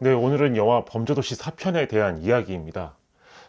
네, 오늘은 영화 범죄도시 4편에 대한 이야기입니다.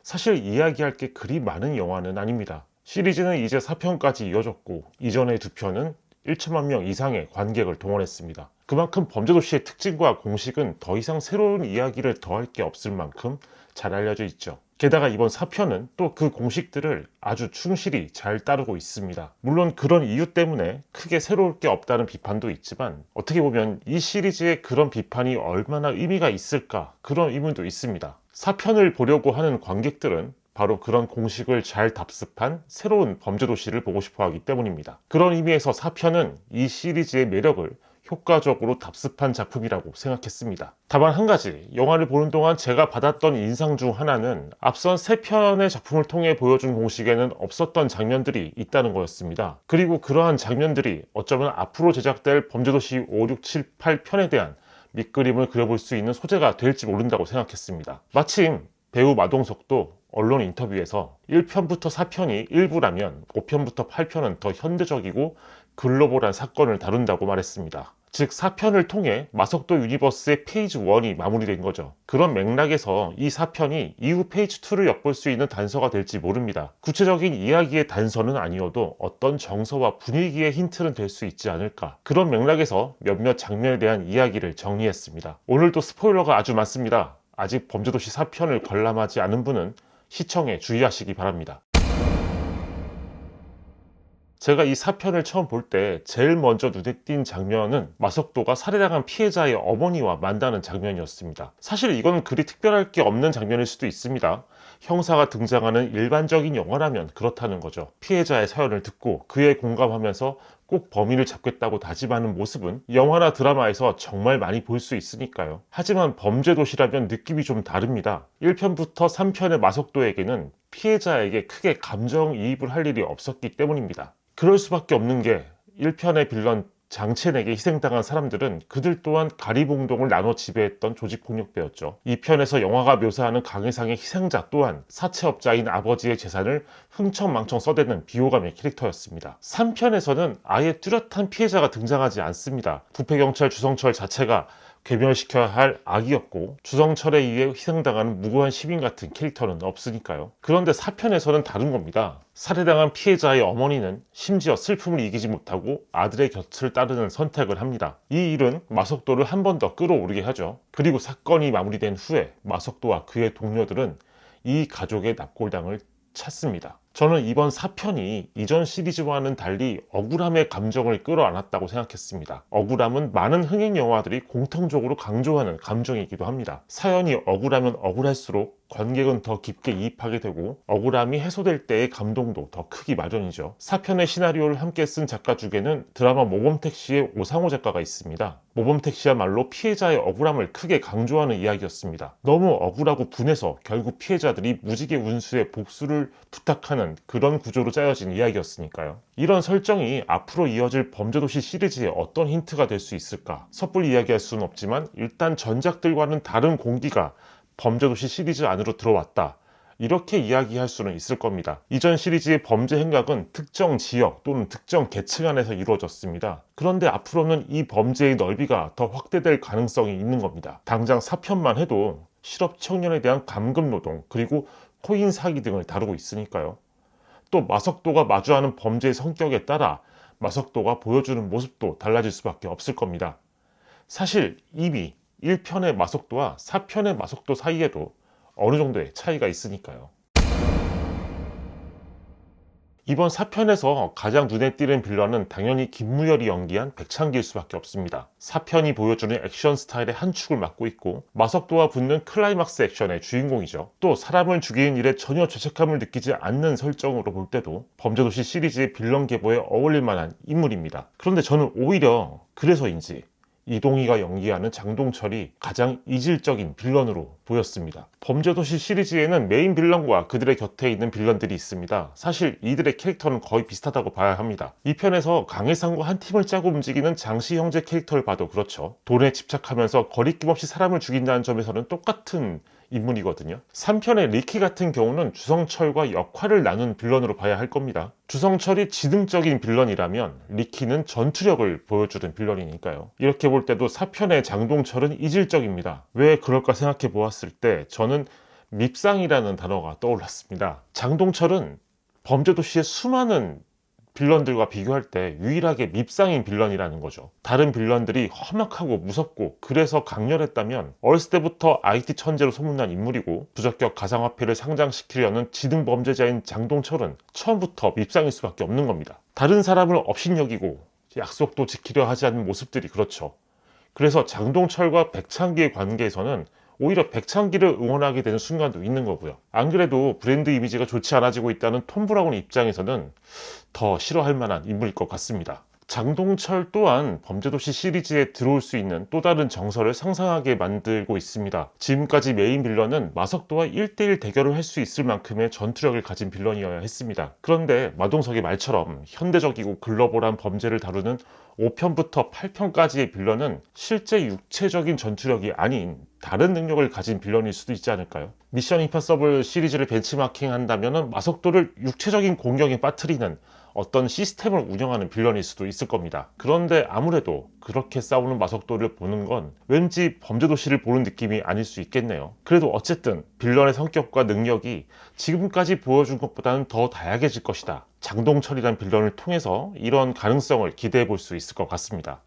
사실 이야기할 게 그리 많은 영화는 아닙니다. 시리즈는 이제 4편까지 이어졌고 이전의 2편은 1천만 명 이상의 관객을 동원했습니다. 그만큼 범죄도시의 특징과 공식은 더 이상 새로운 이야기를 더할 게 없을 만큼 잘 알려져 있죠. 게다가 이번 4편은 또 그 공식들을 아주 충실히 잘 따르고 있습니다. 물론 그런 이유 때문에 크게 새로울 게 없다는 비판도 있지만 어떻게 보면 이 시리즈의 그런 비판이 얼마나 의미가 있을까 그런 의문도 있습니다. 4편을 보려고 하는 관객들은 바로 그런 공식을 잘 답습한 새로운 범죄도시를 보고 싶어 하기 때문입니다. 그런 의미에서 4편은 이 시리즈의 매력을 효과적으로 답습한 작품이라고 생각했습니다. 다만 한 가지, 영화를 보는 동안 제가 받았던 인상 중 하나는 앞선 3편의 작품을 통해 보여준 공식에는 없었던 장면들이 있다는 거였습니다. 그리고 그러한 장면들이 어쩌면 앞으로 제작될 범죄도시 5, 6, 7, 8편에 대한 밑그림을 그려볼 수 있는 소재가 될지 모른다고 생각했습니다. 마침 배우 마동석도 언론 인터뷰에서 1편부터 4편이 일부라면 5편부터 8편은 더 현대적이고 글로벌한 사건을 다룬다고 말했습니다. 즉 4편을 통해 마석도 유니버스의 페이지 1이 마무리된 거죠. 그런 맥락에서 이 4편이 이후 페이지 2를 엿볼 수 있는 단서가 될지 모릅니다. 구체적인 이야기의 단서는 아니어도 어떤 정서와 분위기의 힌트는 될 수 있지 않을까. 그런 맥락에서 몇몇 장면에 대한 이야기를 정리했습니다. 오늘도 스포일러가 아주 많습니다. 아직 범죄도시 4편을 관람하지 않은 분은 시청에 주의하시기 바랍니다. 제가 이 4편을 처음 볼 때 제일 먼저 눈에 띈 장면은 마석도가 살해당한 피해자의 어머니와 만나는 장면이었습니다. 사실 이건 그리 특별할 게 없는 장면일 수도 있습니다. 형사가 등장하는 일반적인 영화라면 그렇다는 거죠. 피해자의 사연을 듣고 그에 공감하면서 꼭 범인을 잡겠다고 다짐하는 모습은 영화나 드라마에서 정말 많이 볼 수 있으니까요. 하지만 범죄도시라면 느낌이 좀 다릅니다. 1편부터 3편의 마석도에게는 피해자에게 크게 감정이입을 할 일이 없었기 때문입니다. 그럴 수밖에 없는 게 1편의 빌런 장첸에게 희생당한 사람들은 그들 또한 가리봉동을 나눠 지배했던 조직폭력배였죠. 2편에서 영화가 묘사하는 강해상의 희생자 또한 사채업자인 아버지의 재산을 흥청망청 써대는 비호감의 캐릭터였습니다. 3편에서는 아예 뚜렷한 피해자가 등장하지 않습니다. 부패경찰 주성철 자체가 괴멸시켜야 할 악이었고 주성철에 의해 희생당하는 무고한 시민 같은 캐릭터는 없으니까요. 그런데 4편에서는 다른 겁니다. 살해당한 피해자의 어머니는 심지어 슬픔을 이기지 못하고 아들의 곁을 따르는 선택을 합니다. 이 일은 마석도를 한 번 더 끌어오르게 하죠. 그리고 사건이 마무리된 후에 마석도와 그의 동료들은 이 가족의 납골당을 찾습니다. 저는 이번 4편이 이전 시리즈와는 달리 억울함의 감정을 끌어안았다고 생각했습니다. 억울함은 많은 흥행 영화들이 공통적으로 강조하는 감정이기도 합니다. 사연이 억울하면 억울할수록 관객은 더 깊게 이입하게 되고 억울함이 해소될 때의 감동도 더 크기 마련이죠. 4편의 시나리오를 함께 쓴 작가 중에는 드라마 모범택시의 오상호 작가가 있습니다. 모범택시야말로 피해자의 억울함을 크게 강조하는 이야기였습니다. 너무 억울하고 분해서 결국 피해자들이 무지개 운수의 복수를 부탁하는 그런 구조로 짜여진 이야기였으니까요. 이런 설정이 앞으로 이어질 범죄도시 시리즈에 어떤 힌트가 될 수 있을까? 섣불리 이야기할 수는 없지만 일단 전작들과는 다른 공기가 범죄도시 시리즈 안으로 들어왔다. 이렇게 이야기할 수는 있을 겁니다. 이전 시리즈의 범죄 행각은 특정 지역 또는 특정 계층 안에서 이루어졌습니다. 그런데 앞으로는 이 범죄의 넓이가 더 확대될 가능성이 있는 겁니다. 당장 4편만 해도 실업 청년에 대한 감금노동 그리고 코인 사기 등을 다루고 있으니까요. 또 마석도가 마주하는 범죄의 성격에 따라 마석도가 보여주는 모습도 달라질 수밖에 없을 겁니다. 사실 이미 1편의 마석도와 4편의 마석도 사이에도 어느 정도의 차이가 있으니까요. 이번 4편에서 가장 눈에 띄는 빌런은 당연히 김무열이 연기한 백창기일 수밖에 없습니다. 4편이 보여주는 액션 스타일의 한 축을 맡고 있고 마석도와 붙는 클라이막스 액션의 주인공이죠. 또 사람을 죽이는 일에 전혀 죄책감을 느끼지 않는 설정으로 볼 때도 범죄도시 시리즈의 빌런 계보에 어울릴 만한 인물입니다. 그런데 저는 오히려 그래서인지 이동희가 연기하는 장동철이 가장 이질적인 빌런으로 보였습니다. 범죄도시 시리즈에는 메인 빌런과 그들의 곁에 있는 빌런들이 있습니다. 사실 이들의 캐릭터는 거의 비슷하다고 봐야 합니다. 이 편에서 강해상과 한 팀을 짜고 움직이는 장씨 형제 캐릭터를 봐도 그렇죠. 돈에 집착하면서 거리낌 없이 사람을 죽인다는 점에서는 똑같은 인물이거든요. 3편의 리키 같은 경우는 주성철과 역할을 나눈 빌런으로 봐야 할 겁니다. 주성철이 지능적인 빌런이라면 리키는 전투력을 보여주는 빌런이니까요. 이렇게 볼 때도 4편의 장동철은 이질적입니다. 왜 그럴까 생각해 보았을 때 저는 밉상이라는 단어가 떠올랐습니다. 장동철은 범죄도시의 수많은 빌런들과 비교할 때 유일하게 밉상인 빌런이라는 거죠. 다른 빌런들이 험악하고 무섭고 그래서 강렬했다면 어렸을 때부터 IT 천재로 소문난 인물이고 부적격 가상화폐를 상장시키려는 지능 범죄자인 장동철은 처음부터 밉상일 수밖에 없는 겁니다. 다른 사람을 업신여기고 약속도 지키려 하지 않는 모습들이 그렇죠. 그래서 장동철과 백창기의 관계에서는 오히려 백창기를 응원하게 되는 순간도 있는 거고요. 안 그래도 브랜드 이미지가 좋지 않아지고 있다는 톰 브라운 입장에서는 더 싫어할 만한 인물일 것 같습니다. 장동철 또한 범죄도시 시리즈에 들어올 수 있는 또 다른 정서를 상상하게 만들고 있습니다. 지금까지 메인 빌런은 마석도와 1대1 대결을 할 수 있을 만큼의 전투력을 가진 빌런이어야 했습니다. 그런데 마동석의 말처럼 현대적이고 글로벌한 범죄를 다루는 5편부터 8편까지의 빌런은 실제 육체적인 전투력이 아닌 다른 능력을 가진 빌런일 수도 있지 않을까요? 미션 임파서블 시리즈를 벤치마킹 한다면 마석도를 육체적인 공격에 빠뜨리는 어떤 시스템을 운영하는 빌런일 수도 있을 겁니다. 그런데 아무래도 그렇게 싸우는 마석도를 보는 건 왠지 범죄도시를 보는 느낌이 아닐 수 있겠네요. 그래도 어쨌든 빌런의 성격과 능력이 지금까지 보여준 것보다는 더 다양해질 것이다. 장동철이란 빌런을 통해서 이런 가능성을 기대해 볼 수 있을 것 같습니다.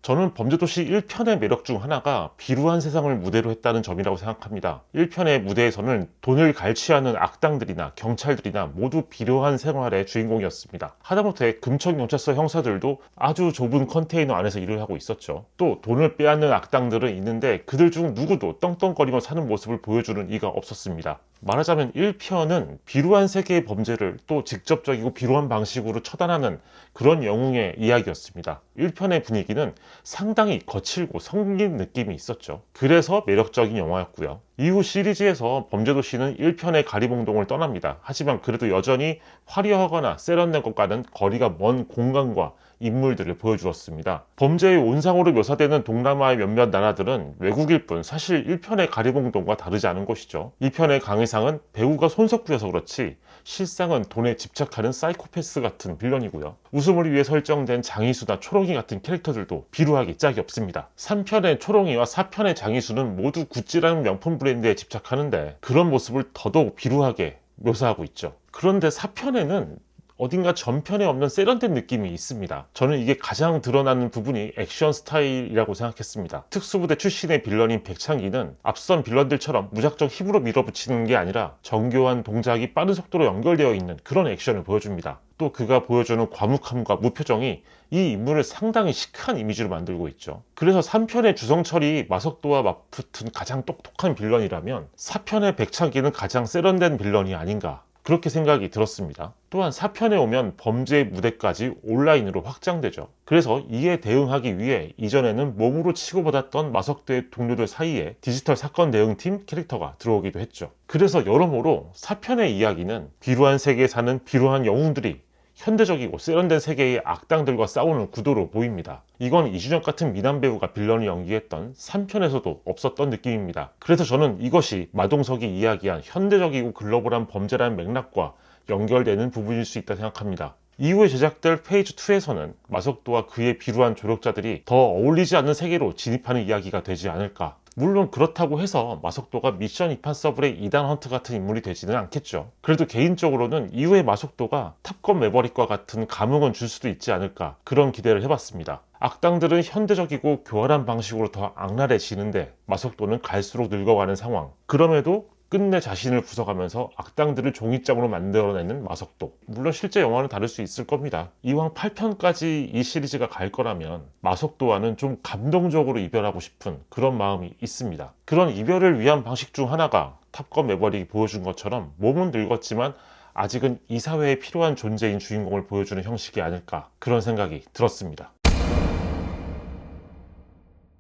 저는 범죄도시 1편의 매력 중 하나가 비루한 세상을 무대로 했다는 점이라고 생각합니다. 1편의 무대에서는 돈을 갈취하는 악당들이나 경찰들이나 모두 비루한 생활의 주인공이었습니다. 하다못해 금천경찰서 형사들도 아주 좁은 컨테이너 안에서 일을 하고 있었죠. 또 돈을 빼앗는 악당들은 있는데 그들 중 누구도 떵떵거리며 사는 모습을 보여주는 이가 없었습니다. 말하자면 1편은 비루한 세계의 범죄를 또 직접적이고 비루한 방식으로 처단하는 그런 영웅의 이야기였습니다. 1편의 분위기는 상당히 거칠고 성긴 느낌이 있었죠. 그래서 매력적인 영화였고요. 이후 시리즈에서 범죄도시는 1편의 가리봉동을 떠납니다. 하지만 그래도 여전히 화려하거나 세련된 것과는 거리가 먼 공간과 인물들을 보여주었습니다. 범죄의 온상으로 묘사되는 동남아의 몇몇 나라들은 외국일 뿐 사실 1편의 가리봉동과 다르지 않은 것이죠. 2편의 강해상은 배우가 손석구여서 그렇지 실상은 돈에 집착하는 사이코패스 같은 빌런이고요. 웃음을 위해 설정된 장이수나 초롱이 같은 캐릭터들도 비루하기 짝이 없습니다. 3편의 초롱이와 4편의 장이수는 모두 구찌라는 명품 브랜드에 집착하는데 그런 모습을 더더욱 비루하게 묘사하고 있죠. 그런데 4편에는 어딘가 전편에 없는 세련된 느낌이 있습니다. 저는 이게 가장 드러나는 부분이 액션 스타일이라고 생각했습니다. 특수부대 출신의 빌런인 백창기는 앞선 빌런들처럼 무작정 힘으로 밀어붙이는 게 아니라 정교한 동작이 빠른 속도로 연결되어 있는 그런 액션을 보여줍니다. 또 그가 보여주는 과묵함과 무표정이 이 인물을 상당히 시크한 이미지로 만들고 있죠. 그래서 3편의 주성철이 마석도와 맞붙은 가장 똑똑한 빌런이라면 4편의 백창기는 가장 세련된 빌런이 아닌가 그렇게 생각이 들었습니다. 또한 4편에 오면 범죄의 무대까지 온라인으로 확장되죠. 그래서 이에 대응하기 위해 이전에는 몸으로 치고받았던 마석도의 동료들 사이에 디지털 사건 대응팀 캐릭터가 들어오기도 했죠. 그래서 여러모로 4편의 이야기는 비루한 세계에 사는 비루한 영웅들이 현대적이고 세련된 세계의 악당들과 싸우는 구도로 보입니다. 이건 이준혁 같은 미남 배우가 빌런을 연기했던 3편에서도 없었던 느낌입니다. 그래서 저는 이것이 마동석이 이야기한 현대적이고 글로벌한 범죄라는 맥락과 연결되는 부분일 수 있다 생각합니다. 이후에 제작될 페이지 2에서는 마석도와 그의 비루한 조력자들이 더 어울리지 않는 세계로 진입하는 이야기가 되지 않을까. 물론 그렇다고 해서 마석도가 미션 임파서블의 이단 헌트 같은 인물이 되지는 않겠죠. 그래도 개인적으로는 이후의 마석도가 탑건 매버릭과 같은 감흥은 줄 수도 있지 않을까 그런 기대를 해봤습니다. 악당들은 현대적이고 교활한 방식으로 더 악랄해지는데 마석도는 갈수록 늙어가는 상황. 그럼에도 끝내 자신을 부숴가면서 악당들을 종이장으로 만들어내는 마석도. 물론 실제 영화는 다를 수 있을 겁니다. 이왕 8편까지 이 시리즈가 갈 거라면 마석도와는 좀 감동적으로 이별하고 싶은 그런 마음이 있습니다. 그런 이별을 위한 방식 중 하나가 탑건 매버릭이 보여준 것처럼 몸은 늙었지만 아직은 이 사회에 필요한 존재인 주인공을 보여주는 형식이 아닐까 그런 생각이 들었습니다.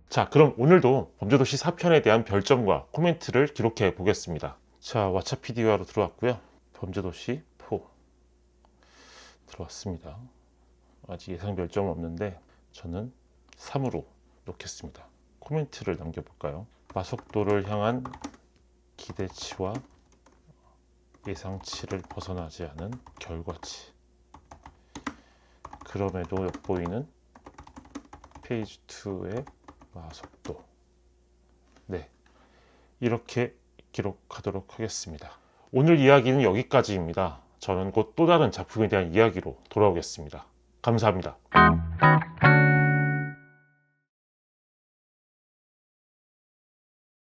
자, 그럼 오늘도 범죄도시 4편에 대한 별점과 코멘트를 기록해 보겠습니다. 자, 왓챠PD와로 들어왔고요. 범죄도시 4 들어왔습니다. 아직 예상 별점은 없는데 저는 3으로 놓겠습니다. 코멘트를 남겨볼까요? 마속도를 향한 기대치와 예상치를 벗어나지 않은 결과치. 그럼에도 엿보이는 페이지 2의 마속도. 네, 이렇게 기록하도록 하겠습니다. 오늘 이야기는 여기까지입니다. 저는 곧 또 다른 작품에 대한 이야기로 돌아오겠습니다. 감사합니다.